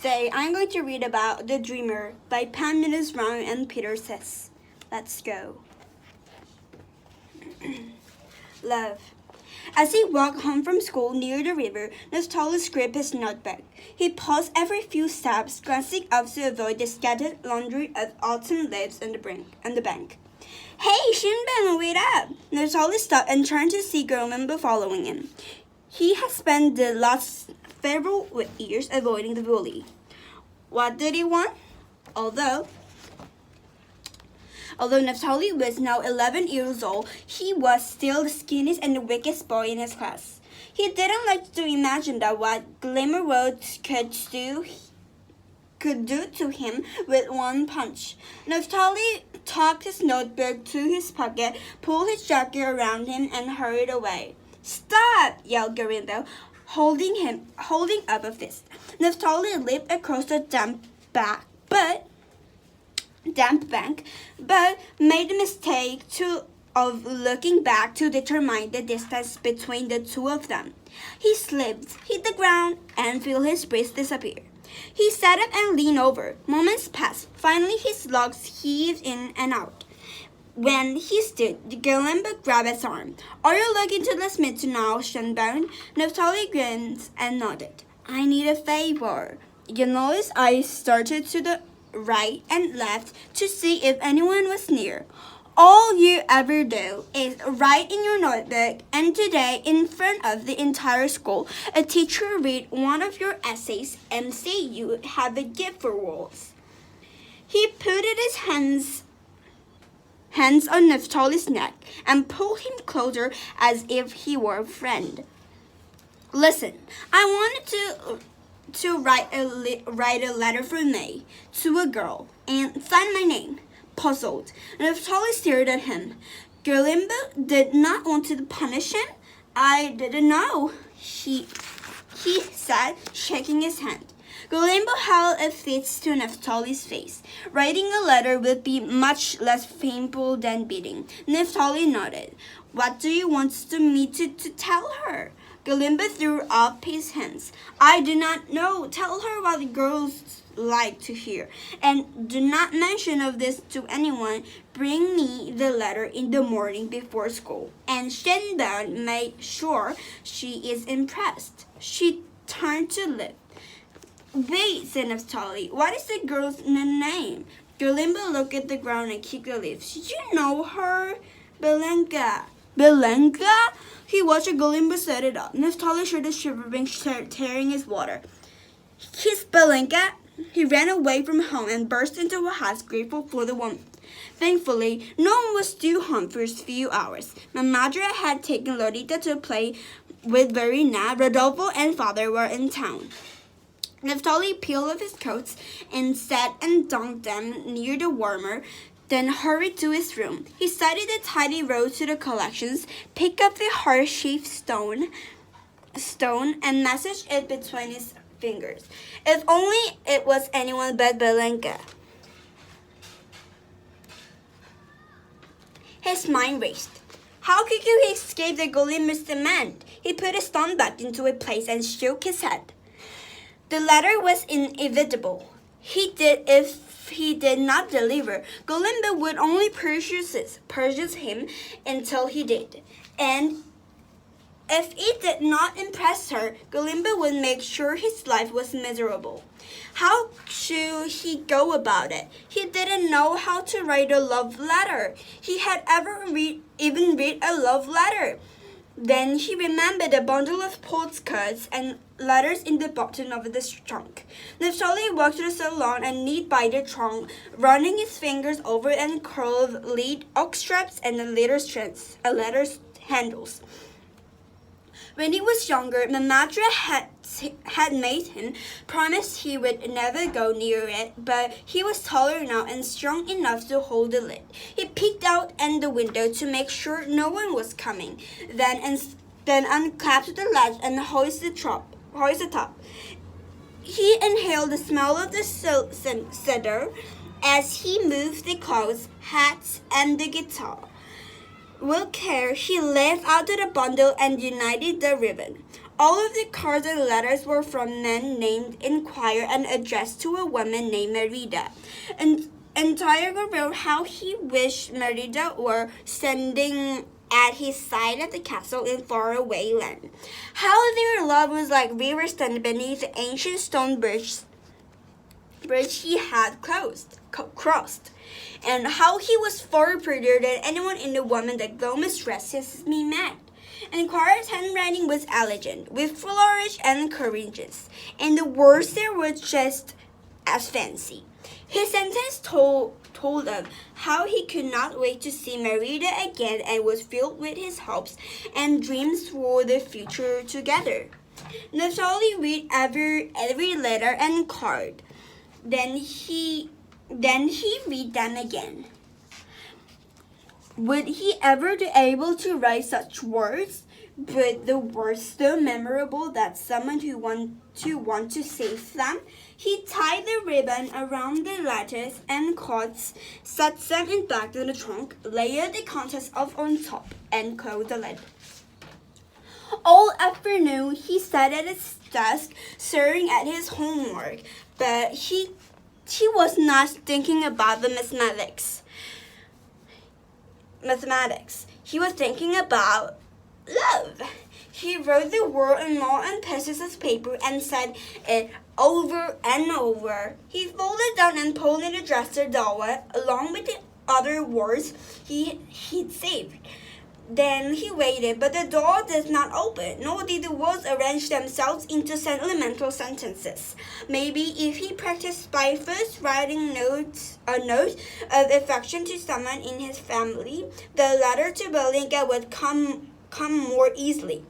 Today, I'm going to read about The Dreamer by Pam Round and Peter Says. Let's go. Love. As he walked home from school near the river, Naphtali gripped his notebook. He paused every few steps, glancing up to avoid the scattered laundry of autumn leaves on the bank. Hey, Shinben, wait up! Naphtali stopped and turned to see Golemba following him. He had spent the last several years avoiding the bully. What did he want? Although Naphtali was now 11 years old, he was still the skinniest and the weakest boy in his class. He didn't like to imagine that what Glimmer Road could do to him with one punch. Naphtali tucked his notebook to his pocket, pulled his jacket around him, and hurried away. Stop! Yelled Garimbo, holding up a fist. Naphtali leaped across the damp bank, but made the mistake of looking back to determine the distance between the two of them. He slipped, hit the ground, and felt his breath disappear. He sat up and leaned over. Moments passed. Finally, his legs heaved in and out. When he stood, Galemba grabbed his arm. Are you looking to the smith now, Shinbone? Naphtali grinned and nodded. I need a favor. You notice I started to the right and left to see if anyone was near. All you ever do is write in your notebook, and today, in front of the entire school, a teacher read one of your essays and say you have a gift for words. He put his hands on Naphtali's neck and pulled him closer as if he were a friend. Listen, I wanted to write a letter from me to a girl and sign my name. Puzzled, Naphtali stared at him. Galemba did not want to punish him. I didn't know, he said, shaking his hand. Galemba held a fist to Naphtali's face. Writing a letter would be much less painful than beating. Naphtali nodded. What do you want me to tell her? Galemba threw up his hands. I do not know. Tell her what girls like to hear. And do not mention of this to anyone. Bring me the letter in the morning before school. And Shinbone made sure she is impressed. She turned to Lip. Wait, said Naphtali. What is the girl's name? Galemba looked at the ground and kicked the leaves. You know her? Belenka. Belenka? He watched Galemba set it up. Naphtali showed a shivering, tearing his water. Kiss Belenka. He ran away from home and burst into a house, grateful for the warmth. Thankfully, no one was due home for a few hours. My mother had taken Lolita to play with Verena. Rodolfo and father were in town. Naphtali peeled off his coats and sat and dunked them near the warmer, then hurried to his room. He studied the tidy road to the collections, picked up the heart-shaped stone, and massaged it between his fingers. If only it was anyone but Belenka. His mind raced. How could you escape the Galemba's demand? He put his thumb back into a place and shook his head. The letter was inevitable. If he did not deliver, Galemba would only purchase him until he did. And if it did not impress her, Galemba would make sure his life was miserable. How should he go about it? He didn't know how to write a love letter. He had even read a love letter. Then he remembered a bundle of postcards and letters in the bottom of the trunk. Naphtali walked to the salon and knelt by the trunk, running his fingers over and curled lead oak straps and the letter handles. When he was younger, Mamatra had made him promise he would never go near it, but he was taller now and strong enough to hold the lid. He peeked out in the window to make sure no one was coming, then unclapped the latch and hoisted the top. He inhaled the smell of the cedar as he moved the clothes, hats, and the guitar. With care, he lifted out the bundle and united the ribbon. All of the cards and letters were from men named Inquire and addressed to a woman named Merida. And Tiago wrote how he wished Merida were standing at his side at the castle in faraway land. How their love was like rivers standing beneath the ancient stone bridge he had crossed, and how he was far prettier than anyone in the woman that Gomez dresses me met. And Clara's handwriting was elegant, with flourish and courageous, and the words there were just as fancy. His sentence told of how he could not wait to see Merida again and was filled with his hopes and dreams for the future together. Naphtali read every letter and card. Then he read them again. Would he ever be able to write such words? But the words so memorable that someone who want to save them. He tied the ribbon around the letters and cards, set them in back in the trunk, layered the contents on top, and closed the lid. All afternoon he sat at his desk, staring at his homework, but he was not thinking about the mathematics. He was thinking about love. He wrote the word in more on pieces of paper and said it over and over. He folded down and pulled in the dresser drawer along with the other words he'd saved. Then he waited, but the door did not open, nor did the words arrange themselves into sentimental sentences. Maybe if he practiced by first writing a note of affection to someone in his family, the letter to Belinka would come more easily.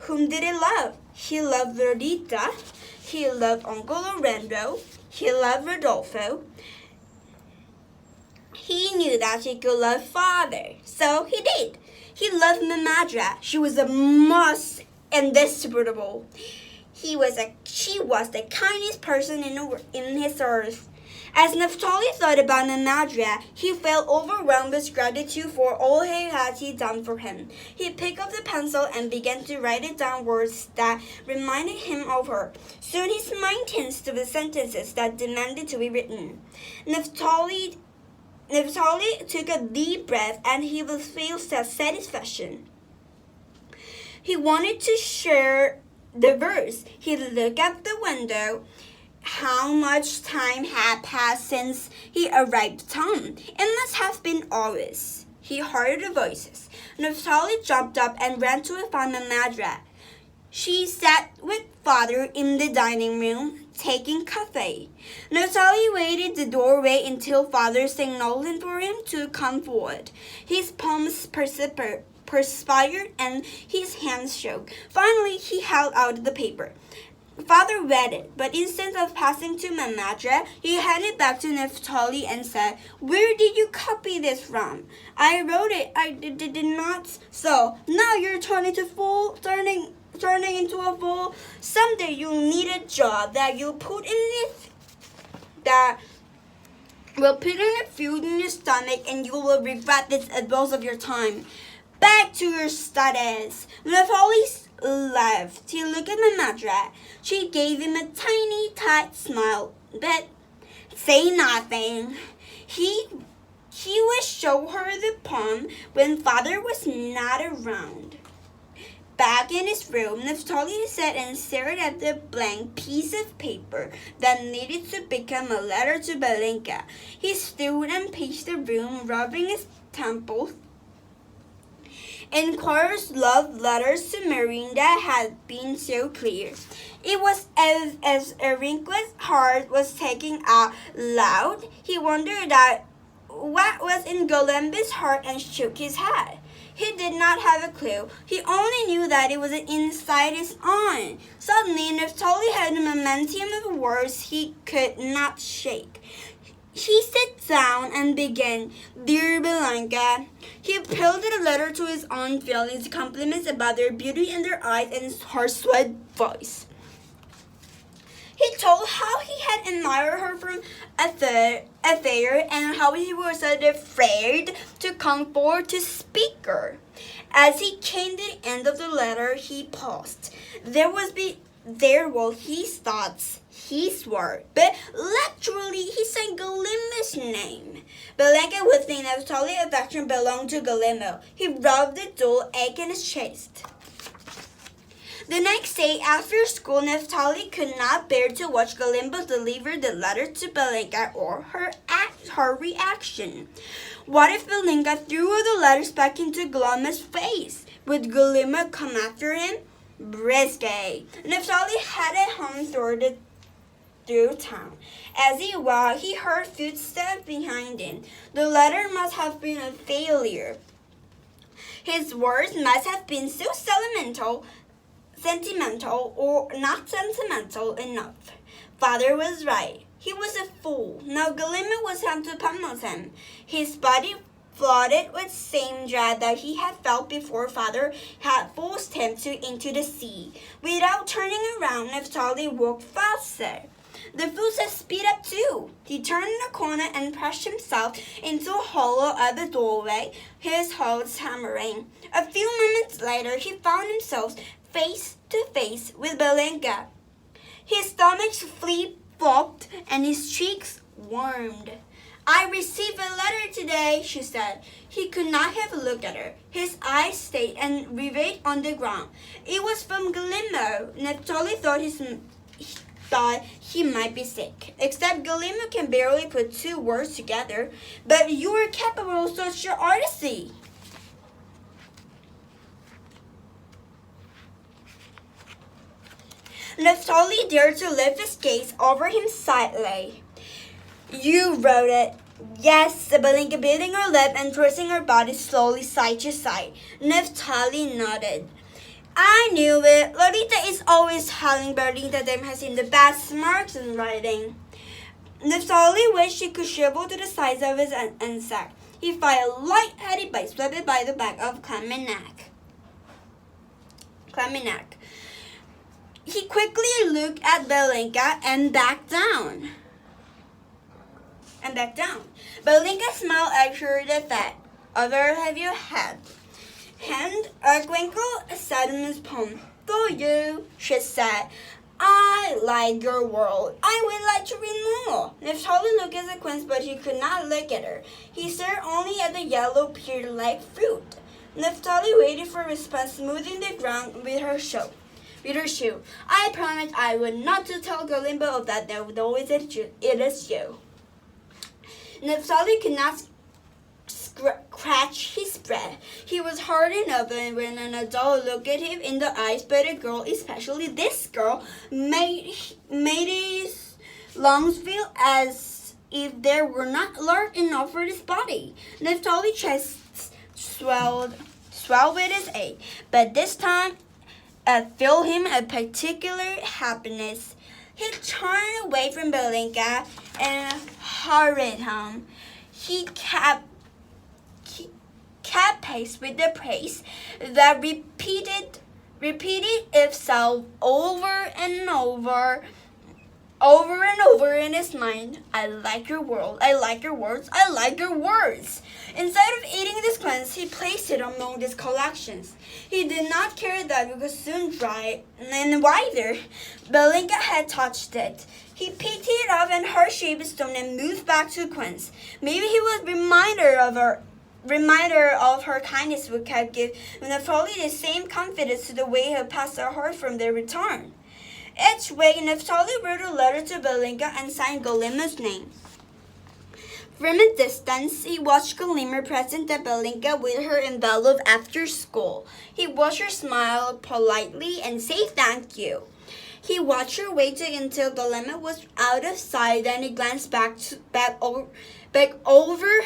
Whom did he love? He loved Rosita. He loved Uncle Lorenzo. He loved Rodolfo. He knew that he could love father, so he did. He loved Mamadra. She was the most indisputable. She was the kindest person in his earth. As Naphtali thought about Mamadra, he felt overwhelmed with gratitude for all he had done for him. He picked up the pencil and began to write it down words that reminded him of her. Soon his mind tensed to the sentences that demanded to be written. Naphtali took a deep breath and he would feel satisfaction. He wanted to share the verse. He looked out the window. How much time had passed since he arrived home? It must have been hours. He heard the voices. Naphtali jumped up and ran to find Mamadra. She sat with father in the dining room, taking coffee. Naphtali waited the doorway until father signaled for him to come forward. His palms perspired and his hands shook. Finally, he held out the paper. Father read it, but instead of passing to Mamadra, he handed it back to Naphtali and said, "Where did you copy this from?" "I wrote it. I did not." "So now you're turning into a fool. Someday you'll need a job that will put in the food in your stomach, and you will regret this at most of your time. Back to your studies." Naphtali left. He looked at Mamadra. She gave him a tiny, tight smile, but say nothing. He would show her the poem when father was not around. Back in his room, Naphtali sat and stared at the blank piece of paper that needed to become a letter to Belinka. He stood and paced the room, rubbing his temples. Inquirer's love letters to Miranda had been so clear. It was as Enrique's heart was taking out loud. He wondered what was in Golembe's heart and shook his head. He did not have a clue. He only knew that it was inside his own. Suddenly, Naphtali had a momentum of words he could not shake. He sat down and began, "Dear Belinka." He peeled the letter to his own feelings, compliments about their beauty and their eyes and her sweet voice. He told how he had admired her from afar and how he was afraid to come forward to speak her. As he came to the end of the letter, he paused. There were his thoughts. He swore, but literally he sang Galima's name. Belenga would think Naphtali's affection belonged to Galima. He rubbed the dull ache in his chest. The next day after school, Naphtali could not bear to watch Galima deliver the letter to Belenga or her reaction. What if Belenga threw the letters back into Galima's face? Would Galima come after him? Risky. Naphtali headed home through town. As he walked, he heard footsteps behind him. The letter must have been a failure. His words must have been so sentimental or not sentimental enough. Father was right. He was a fool. Now Galima was come to pummel him. His body flooded with same dread that he had felt before Father had forced him into the sea. Without turning around, Naphtali walked faster. The fool said speed up too. He turned the corner and pressed himself into a hollow of the doorway, his heart hammering. A few moments later, he found himself face to face with Belenga. His stomach flip-flopped and his cheeks warmed. I received a letter today, she said. He could not have looked at her. His eyes stayed and riveted on the ground. It was from Galima. Naphtali thought he might be sick. Except Galima can barely put two words together. But you are capable of such artistry. Naphtali dared to lift his gaze over him slightly. You wrote it. Yes, Belenga biting her lip and twisting her body slowly side to side. Naphtali nodded. I knew it. Lolita is always telling Berlita them has seen the best marks in writing. Naphtali wished he could shrivel to the size of his insect. He felt light-headed by swept by the back of clammy neck. He quickly looked at Belenga and backed down. Belenga smiled at her that other have your head. And a twinkle sat in his palm. For you, she said. I like your world. I would like to read more. Naphtali looked at the quince, but he could not look at her. He stared only at the yellow pear-like fruit. Naphtali waited for a response, smoothing the ground with her shoe. I promised I would not to tell Galima of that, though it is you. Naphtali could not scratch his breath. He was hard enough when an adult looked at him in the eyes, but a girl, especially this girl, made his lungs feel as if they were not large enough for his body. Naphtali's chest swelled with his ache, but this time it filled him a particular happiness. He turned away from Belenga and hurried home. He kept pace with the praise that repeated itself over and over in his mind. I like your world. I like your words. I like your words. Instead of eating this cleanse, he placed it among his collections. He did not care that it was soon dry and wider. Belenga had touched it. He picked it up and her shape stone and moved back to Quince. Maybe he was reminder of her kindness would have given Naphtali the same confidence to the way he passed her heart from their return. Each way, Naphtali wrote a letter to Belenga and signed Galima's name. From a distance, he watched Galima present Belenga with her envelope after school. He watched her smile politely and say thank you. He watched her wait until Galima was out of sight, then he glanced back over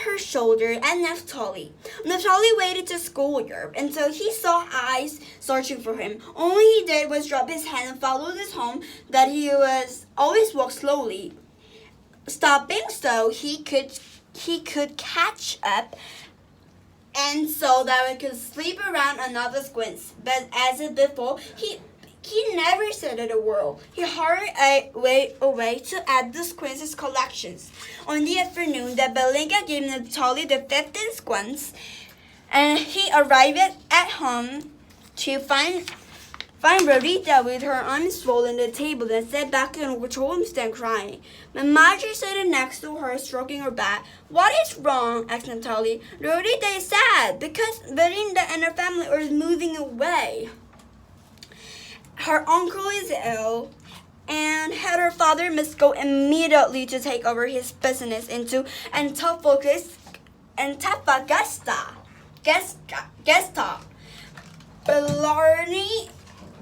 her shoulder at Naphtali. Naphtali waited to schoolyard until he saw eyes searching for him. All he did was drop his hand and follow his home that he was always walked slowly. Stopping so he could catch up and so that we could sleep around another squints. But as before, he never said a word. He hurried away to add the squints' collections. On the afternoon that Belenga gave Naphtali the 15 squints, and he arrived at home to find Find Rosita with her arms folded on the table and sat back in her homestead crying. Marjorie stood next to her, stroking her back. What is wrong? asked Natalie. Rosita is sad because Belinda and her family are moving away. Her uncle is ill and had her father must go immediately to take over his business into Antofagasta.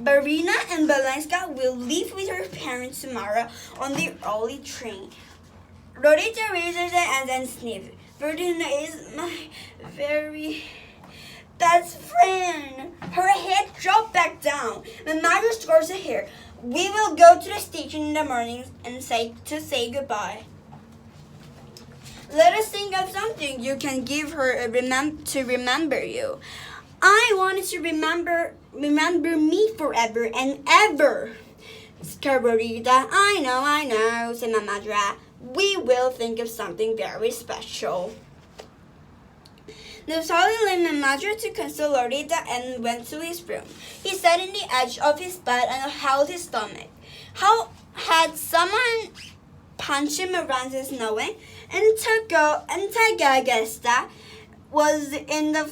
Barina and Balenska will leave with her parents tomorrow on the early train. Rosita raised her hand and sniffed. Barina is my very best friend. Her head dropped back down. My mother scores her hair. We will go to the station in the morning and say goodbye. Let us think of something you can give her to remember you. I wanted to remember me forever and ever. Rosita. I know, said Mama Dra. We will think of something very special. Naftali left Mama Dra to console Rosita and went to his room. He sat in the edge of his bed and held his stomach. How had someone punched him around his nose? Antofagasta was in the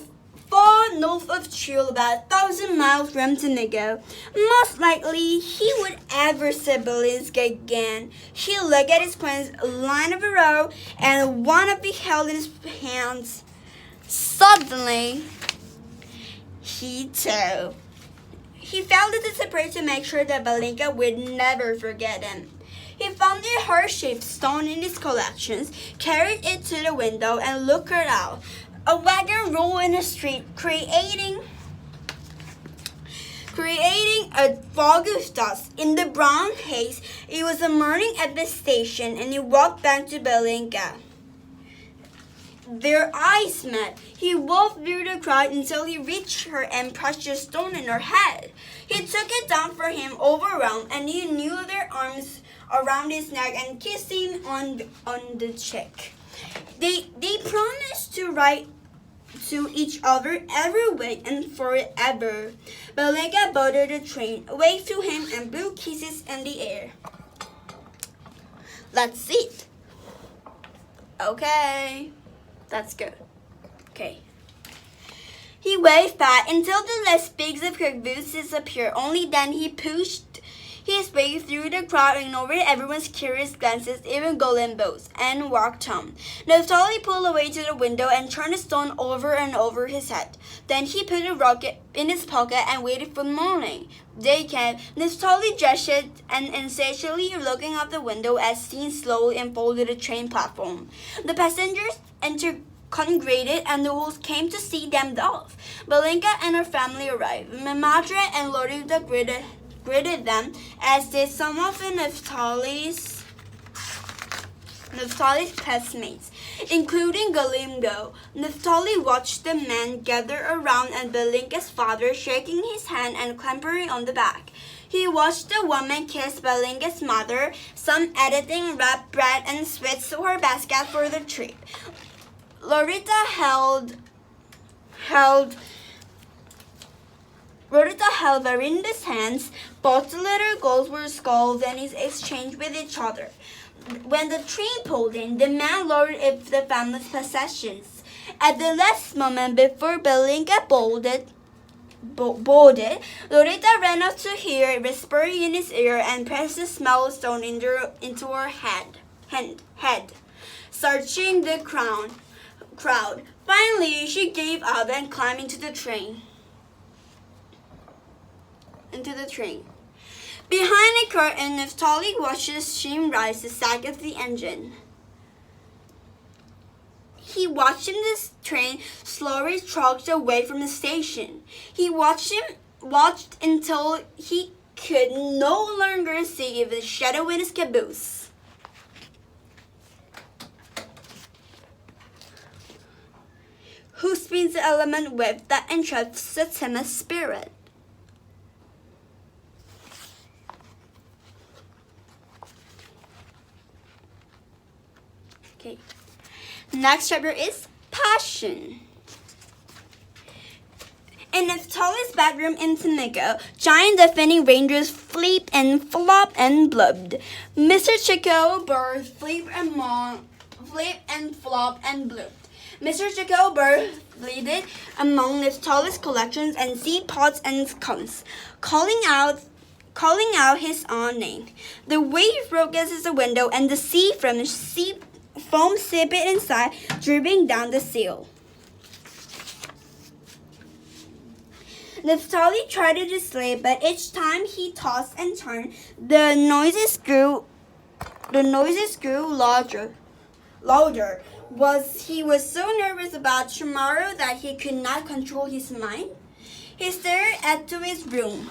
far north of Chile, about 1,000 miles from Tonigo. Most likely, he would ever see Balinska again. He looked at his coins, line of a row, and one of them held in his hands. Suddenly, he felt it desperate to make sure that Balinska would never forget him. He found a heart-shaped stone in his collections, carried it to the window, and looked out. A wagon rolled in the street, creating a fog of dust. In the brown haze, it was the morning at the station, and he walked back to Balinska. Their eyes met. He walked through the crowd until he reached her and pressed a stone in her head. He took it down for him, overwhelmed, and he knew their arms around his neck and kissed him on the cheek. They promised to write to each other every week and forever. Balinska boarded the train, waved to him, and blew kisses in the air. Let's sit. Okay, that's good. Okay. He waved back until the last pigs of her boots disappeared. Only then he pushed his way through the crowd, ignored everyone's curious glances, even Golden Boats, and walked home. Naftali pulled away to the window and turned the stone over and over his head. Then he put a rocket in his pocket and waited for morning. Day came. Naftali gestured and insatiably looking out the window as seen slowly unfolded the train platform. The passengers entered congregated and the wolves came to see them off. Balinska and her family arrived. Mamadra and Lorita greeted them, as did some of Naftali's classmates, including Galimgo. Naftali watched the men gather around and Balinska's father, shaking his hand and clampering on the back. He watched the woman kiss Balinska's mother, some editing wrapped bread and sweets to her basket for the trip. Lorita held Verinda's hands. Both the little girls were scolded and exchanged with each other. When the train pulled in, the man lowered the family's possessions. At the last moment before Balinska boarded, Lorita ran up to her, whispering in his ear, and pressed the small stone into her head, searching the crowd. Finally, she gave up and climbed into the train. Behind a curtain, Naftali watched the steam rise the sag of the engine. He watched the train slowly trudge away from the station. He watched until he could no longer see the shadow in his caboose. Who spins the element web that entraps the timid spirit? Okay. Next chapter is passion. In Naphtali's bedroom in Temecula, giant defending rangers flip and flop and blubbed. Mr. Chico Bird flip and flop and blubbed. Mr. Chico Bird flitted among Naphtali's collections and seed pods and cones, calling out his own name. The wave broke against the window, and the sea from foam sipped inside, dripping down the sill. Naphtali tried to sleep, but each time he tossed and turned, the noises grew louder. He was so nervous about tomorrow that he could not control his mind. He stared into his room.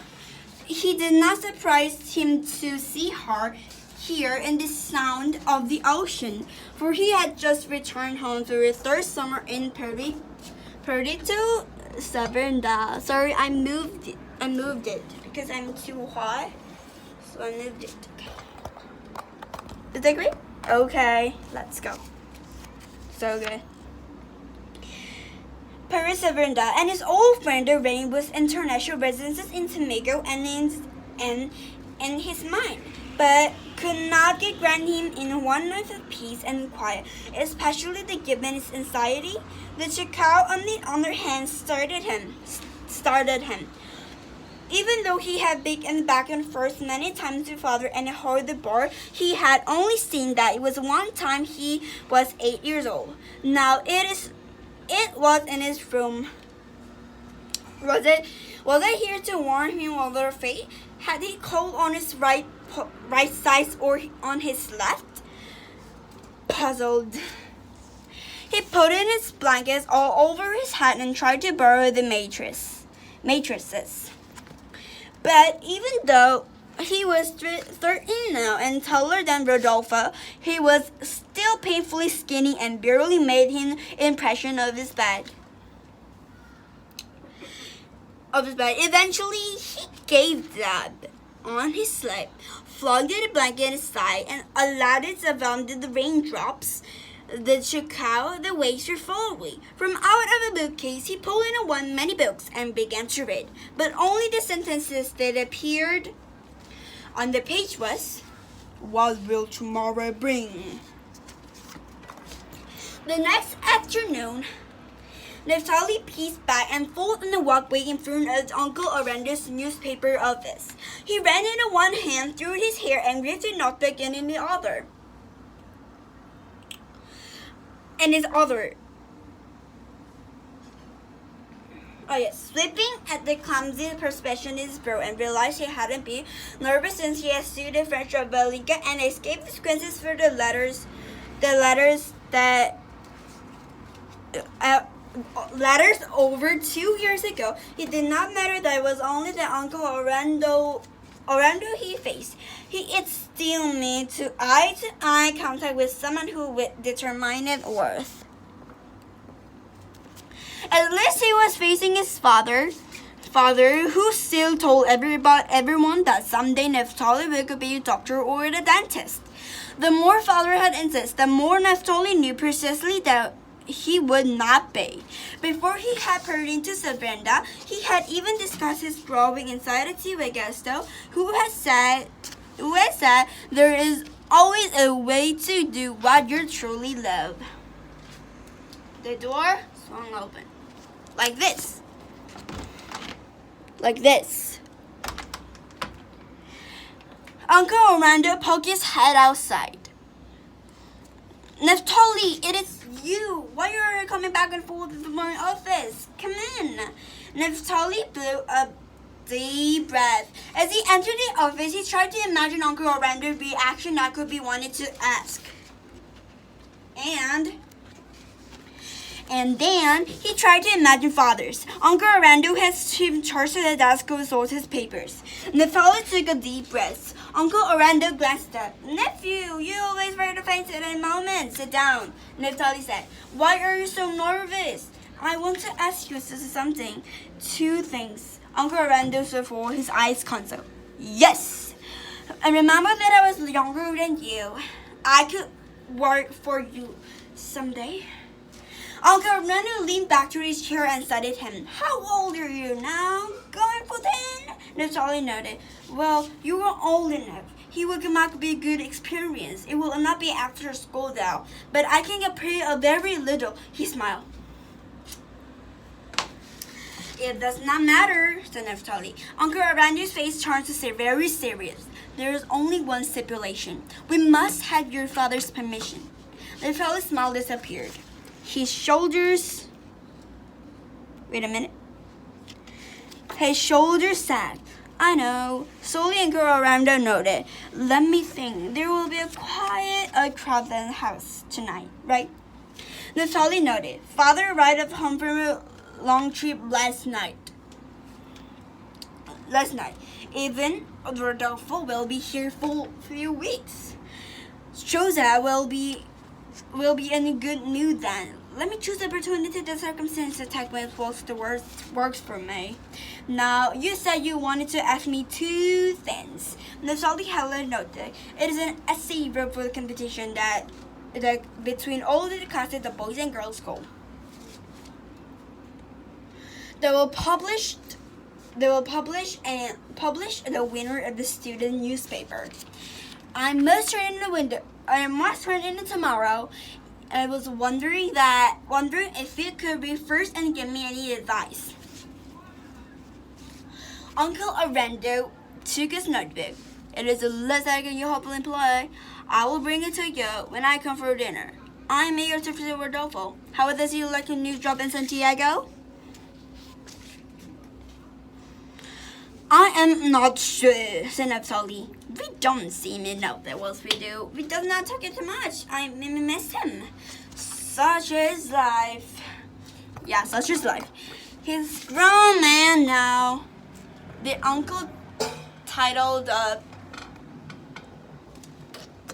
He did not surprise him to see her here in the sound of the ocean, for he had just returned home for his third summer in Puerto Severnda. Sorry, I moved it because I'm too hot, so I moved it. Is that great? Okay, let's go. So good. Paris Severnda and his old friend the Rainbow's international residences in Temecula and in his mind, but could not grant him in one night of peace and quiet, especially given his anxiety. The Chicago, on the other hand, started him. Even though he had been back and forth many times with father and heard the bar, he had only seen that it was one time he was 8 years old. Now it was in his room. Was it here to warn him of their fate? Had he called on his right side or on his left? Puzzled, he put in his blankets all over his head and tried to borrow the mattresses. But even though he was 13 now and taller than Rodolfo, he was still painfully skinny and barely made an impression of his bed. Eventually, he gave up on his sleep, flung the blanket aside, and allowed it to surround the raindrops. The Chicago, the waves were following. From out of a bookcase, he pulled in many books and began to read. But only the sentences that appeared on the page was, "What will tomorrow bring?" The next afternoon, Naphtali paced back and forth on the walkway in front of Uncle Aranda's newspaper office. He ran in one hand through his hair and gripped a notebook in the other. Slipping at the clumsy perspiration in his brow, and realized he hadn't been nervous since he had studied French at Belgica and escaped the consequences for the letters over 2 years ago. It did not matter that it was only the Uncle Orlando he faced. It still made eye-to-eye contact with someone who with determined worth. At least he was facing his father, who still told everyone that someday Naphtali would be a doctor or a dentist. The more father had insisted, the more Naphtali knew precisely that he would not be. Before he had put into Severnda, he had even discussed his growing anxiety with Gusto, who had said there is always a way to do what you truly love. The door swung open. Like this. Uncle Orlando poked his head outside. "Naphtali, it is you. Why are you coming back and forth to my office? Come in." Naphtali blew a deep breath. As he entered the office, he tried to imagine Uncle Orlando's reaction that could be wanted to ask. And then he tried to imagine father's. Uncle Orlando has charged to the desk with all his papers. Naphtali took a deep breath. Uncle Orlando glanced up. "Nephew, you always ready to faint at a moment. Sit down," Naphtali said. "Why are you so nervous?" "I want to ask you something." "Two things." Uncle Orlando said for his eyes console. "Yes. I remember that I was younger than you. I could work for you someday." Uncle Orlando leaned back to his chair and studied him. How old are you now? Going for 10? Naphtali nodded. Well, you are old enough. He will come back to be a good experience. It will not be after school though, but I can get paid a very little. He smiled. It does not matter, said Naphtali. Uncle Orlando's face turned to say very serious. There is only one stipulation. We must have your father's permission. Naphtali's smile disappeared. His shoulders... Wait a minute. His shoulders sagged. I know. Slowly Uncle Orlando nodded. Let me think. There will be a quiet crowd in the house tonight, right? Naphtali nodded. Father arrived at home from a long trip last night. Even Rodolfo will be here for a few weeks. Joseph will be in a good mood then. Let me choose the opportunity the circumstances attack when works for me. Now, you said you wanted to ask me 2 things. Naphtali Heller noted, it is an essay wrote for the competition that between all the classes at the boys and girls school. They will publish the winner of the student newspaper. I must turn in tomorrow. I was wondering if you could read first and give me any advice. Uncle Orlando took his notebook. It is a letter you hopefully play. I will bring it to you when I come for dinner. I am eager to visit Rodolfo. How does he like a new job in Santiago? I am not sure, said Naphtali. We don't seem to know that what we do. We do not talk it too much. I miss him. Such is life. Yeah, such is life. He's a grown man now. The uncle titled,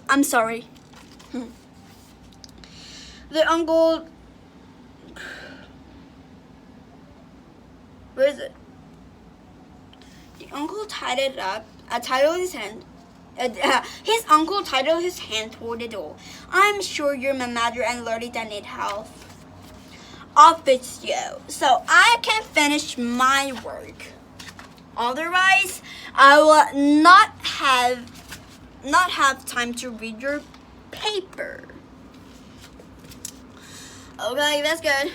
I'm sorry. The uncle, where is it? The uncle titled his hand. His uncle titled his hand toward the door. I'm sure you're my mother and Lolita need help. Off it's you, so I can finish my work. Otherwise, I will not have time to read your paper. Okay, that's good.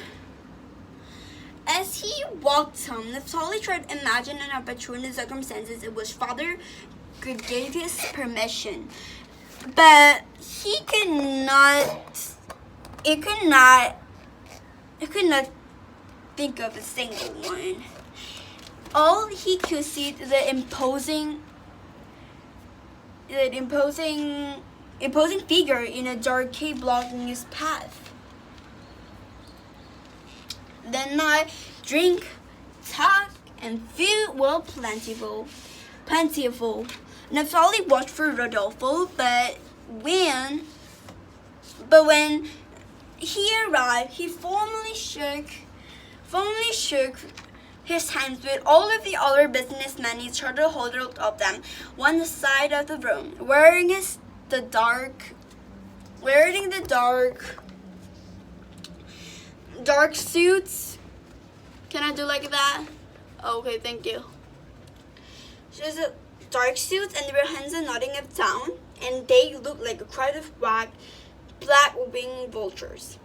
As he walked home, Naphtali tried to imagine an opportune circumstances in which father could give his permission, but he could not think of a single one. All he could see the imposing figure in a dark cave blocking his path. The night, drink, talk, and food were plentiful. Naphtali watched for Rodolfo, but when he arrived, he formally shook his hands with all of the other businessmen. He tried to hold of them one side of the room, wearing the dark suits. Can I do like that? Okay, thank you. She's a dark suits and their hands are nodding up down, and they look like a crowd of black winged vultures.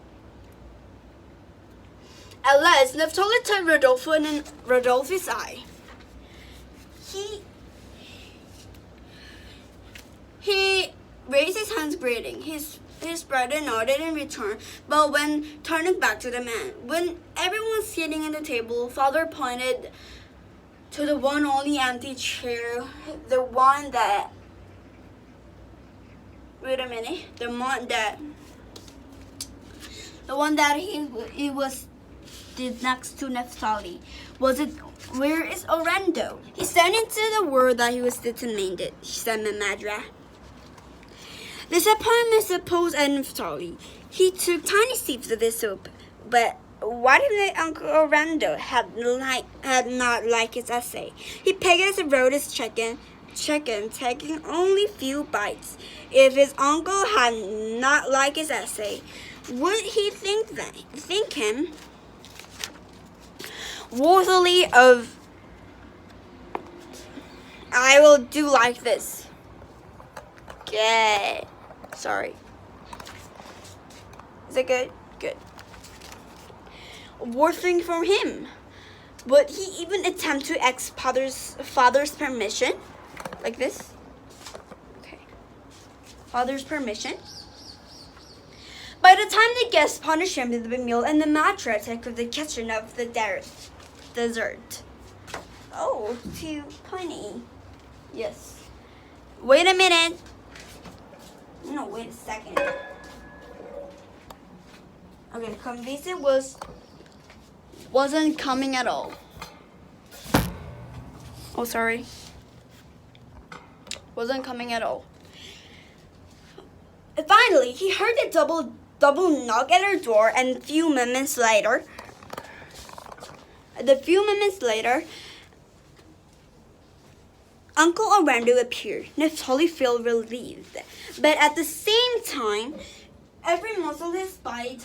At last, Naphtali turned Rodolfo in Rodolfo's eye. He raised his hands greeting. His brother nodded in return, but when turning back to the man, when everyone was sitting at the table, father pointed to the one only empty chair, the one that he was next to Naphtali. Where is Orlando? He said into the word that he was determined, he said Madra. Disappointment supposed at Naphtali. He took tiny sips of his soup, but why did Uncle Orlando have not liked his essay? He pegged and wrote his chicken, taking only few bites. If his uncle had not liked his essay, Would he think him worthy of? I will do like this. Okay. Sorry. Is it good? Good. Worthy from him. Would he even attempt to ask father's permission? Like this? Okay. Father's permission. By the time the guests punished him with the meal and the mattress with the kitchen of the dessert. Oh, too funny. Yes. Wait a minute. No, wait a second. Okay, convincing wasn't coming at all. Oh, sorry. Wasn't coming at all. Finally, he heard a double knock at her door, and a few moments later, Uncle Orlando appeared. Neftali felt relieved, but at the same time, every muscle in his body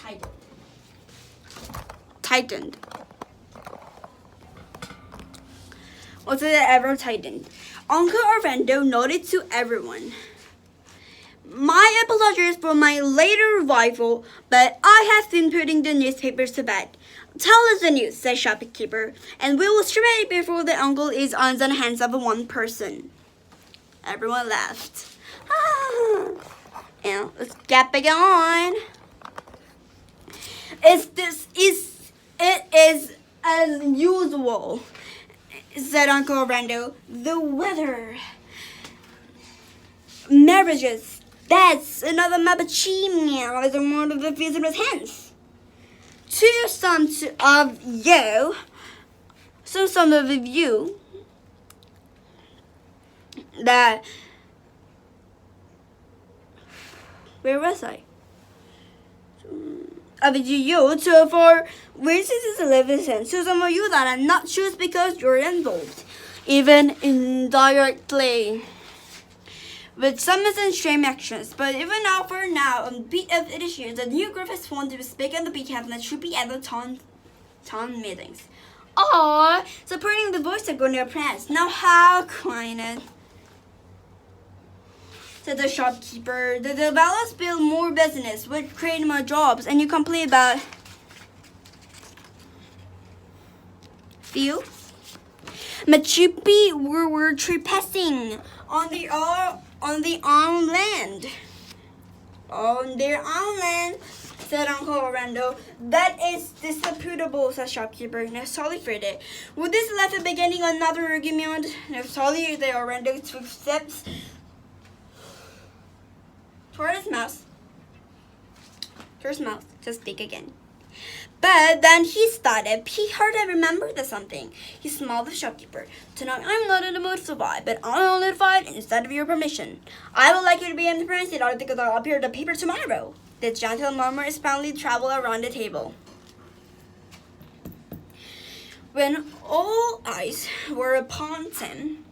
tightened. Was it ever tightened? Uncle Orlando nodded to everyone. My apologies for my later arrival, but I have been putting the newspapers to bed. Tell us the news, said shopkeeper, and we will strip it before the uncle is on the hands of one person. Everyone laughed. And let's get back on. It is as usual, said Uncle Orlando. The weather, marriages, deaths, another mappuccino is one of the visitor's hands. To some of you that, where was I? Of you to for reasons living to some of you that are not choose because you're involved, even indirectly, with some strange actions. But even now, for now, on beat of issues, the new group has wanted to speak on the behalf that should be at the town meetings. Aww, supporting the voice of going to press. Now how quiet, said the shopkeeper. The developers build more business, which create more jobs, and you complain about few. Machupi were trespassing on their own land. On their own land, said Uncle Orlando. That is disputable, said shopkeeper. Neftali feared it. Would this left the beginning of another argument? Neftali, the Orlando took steps toward his mouth to speak again. But then he started. He heard and remembered something. He smiled at the shopkeeper. Tonight I'm not in the mood to survive, but I'll notify instead of your permission. I would like you to be in the presence in order because I'll appear in the paper tomorrow. The gentle murmurs finally traveled around the table. When all eyes were upon him,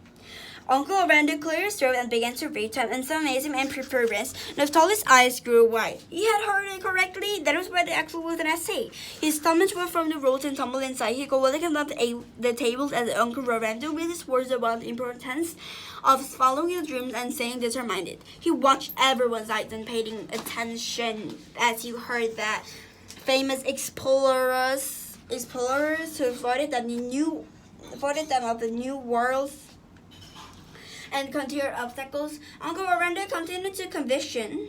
Uncle Orlando cleared his throat and began to read him in some amazing and preference. Neftali's eyes grew wide. He had heard it correctly. That was what the actual was an essay. His stomach went from the rolls and tumbled inside. He could looking up the tables as Uncle Orlando read his words about the importance of following his dreams and staying determined. He watched everyone's eyes and paying attention as he heard that famous explorers who voted them of the new worlds and continued obstacles. Uncle Orlando continued to conviction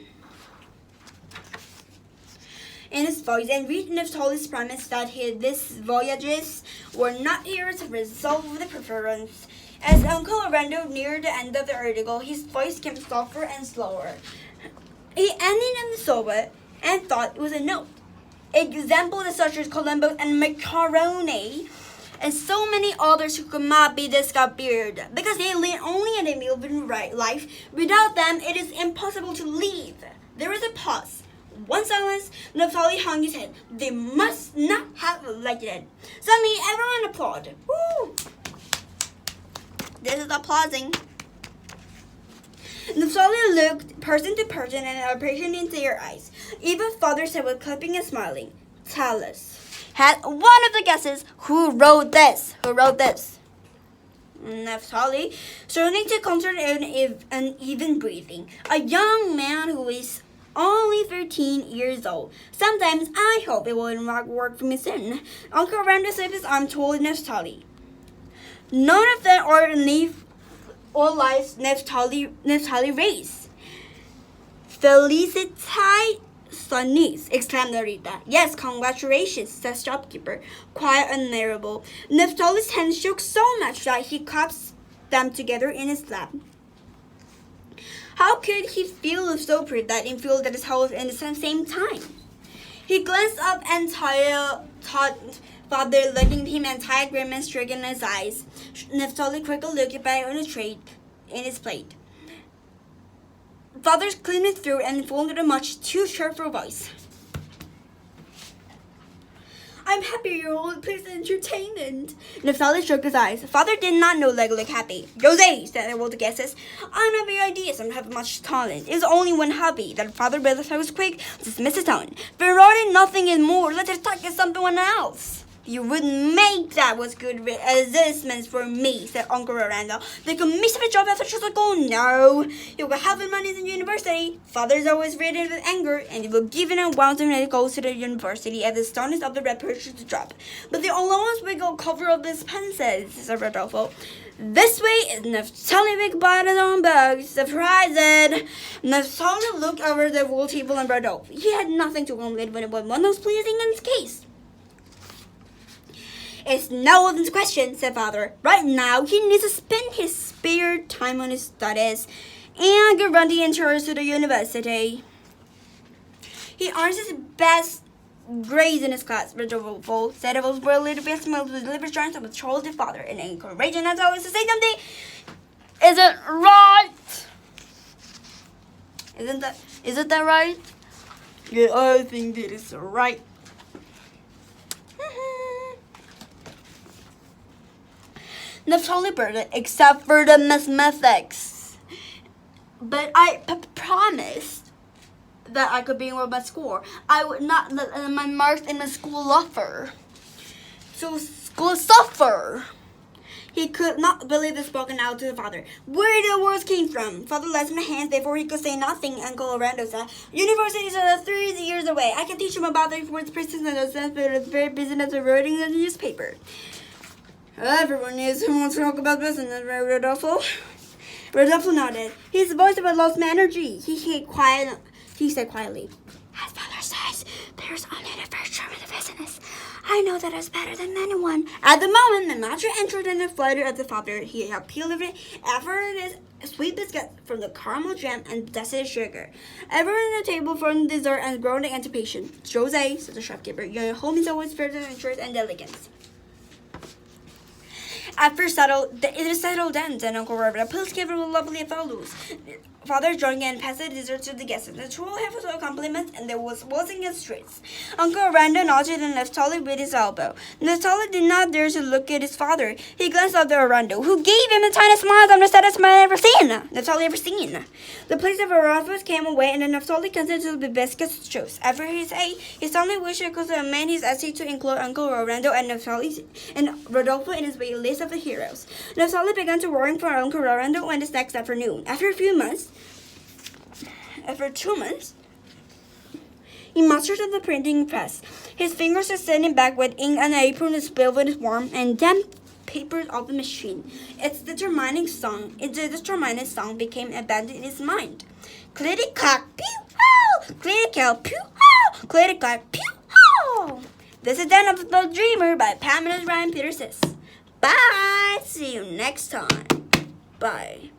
in his voice and read Neftali's promise that these voyages were not here to resolve the preference. As Uncle Orlando neared the end of the article, his voice came softer and slower. He ended and saw it and thought it was a note. Examples such as Columbus and macaroni and so many others who could not be discovered because they live only in a moving life. Without them, it is impossible to live. There was a pause. One silence. Neftali hung his head. They must not have liked it. Suddenly, everyone applauded. Woo! This is applauding. Naphtali looked person to person and appreciated into their eyes. Even father said with clapping and smiling, "Tell us." Had one of the guesses who wrote this? Who wrote this? Naphtali, starting to concert an even breathing. A young man who is only 13 years old. Sometimes I hope it will work for me soon. Uncle Randall slipped his arm toward Naphtali. None of them are or lives Naphtali raised. Felicity son niece, exclaimed Narita. Yes, congratulations, said the shopkeeper, quiet and admirable. Naphtali's hands shook so much that he clasped them together in his lap. How could he feel so pretty that he feel that his heart in the same time? He glanced up and thought father looking at him and tired grimace stricken in his eyes. Naphtali quickly looked back on the tray in his plate. Father cleared his throat and folded a much too sharp for voice. I'm happy you're all pleased and entertainment. Naphtali shook his eyes. Father did not know Lego looked happy. Jose, said all the guesses. I don't have any ideas. I don't have much talent. It's only one hobby. That father realized I was quick. Dismissed his tone. Ferrari, nothing is more. Let us talk to someone else. You wouldn't make that was good assessments for me, said Uncle Randall. They could miss a job after just like, oh no. You will have the money in the university. Father's always ready with anger, and he will give in and wound when he goes to the university at the start of the red purchase to drop. But the allowance will go cover up the expenses, said Rodolfo. This way is Naphtali Big bought his own bug. Surprised. Naphtali looked over the wool table and Rodolfo. He had nothing to complain when it was one was pleasing in his case. It's no one's question, said father. Right now, he needs to spend his spare time on his studies and get run the entrance to the university. He earns his best grades in his class, Rodolfo said it was really the best meals with liver strength of Charles' father and encouraging us always to say something. Isn't right? Isn't that right? Yeah, I think that is right. Naphtali burned except for the mathematics. But I promised that I could be with my score. I would not let my marks in my school suffer. So school suffer. He could not believe the spoken out to the father. Where the words came from? Father left my hands before he could say nothing. Uncle Orlando said, universities are 3 years away. I can teach him about the words persons and those but it's very business of writing in the newspaper. Everyone needs someone to talk about business, right, Rodolfo? Rodolfo nodded. His voice had lost energy. He said quietly, as father says, there's only the first term of the business. I know that is better than anyone. At the moment, the master entered in the flutter of the father. He had peeled it, offered his sweet biscuit from the caramel jam and dusted sugar. Everyone at the table from the dessert and grown in anticipation. Jose, said the shopkeeper, your home is always filled with interest and elegance. After it is settled then, said Uncle Robert. Please give her lovely fellows. Father drank and passed the dessert to the guests. The two half was a compliment, and there was waltzing in the streets. Uncle Randall nodded and Naphtali with his elbow. Naphtali did not dare to look at his father. He glanced at Randall, who gave him the tiniest smile the saddest smile Naphtali ever seen. The place of Erasmus came away, and then Naphtali considered the biscuits chose. After his ate, he suddenly wished he could amend his essay to include Uncle Randall and Naphtali and Rodolfo in his list of the heroes. Naphtali began to worry for Uncle Randall when this next afternoon. After 2 months, he mastered of the printing press. His fingers were sending back with ink and an apron to spill with his warm and damp papers of the machine. Its determining song became abandoned in his mind. Clitty-clack, pew-how! Clitty-clack, pew-how! Clitty-clack, pew-how! This is the end of The Dreamer by Pamela Ryan Peterson. Bye! See you next time. Bye.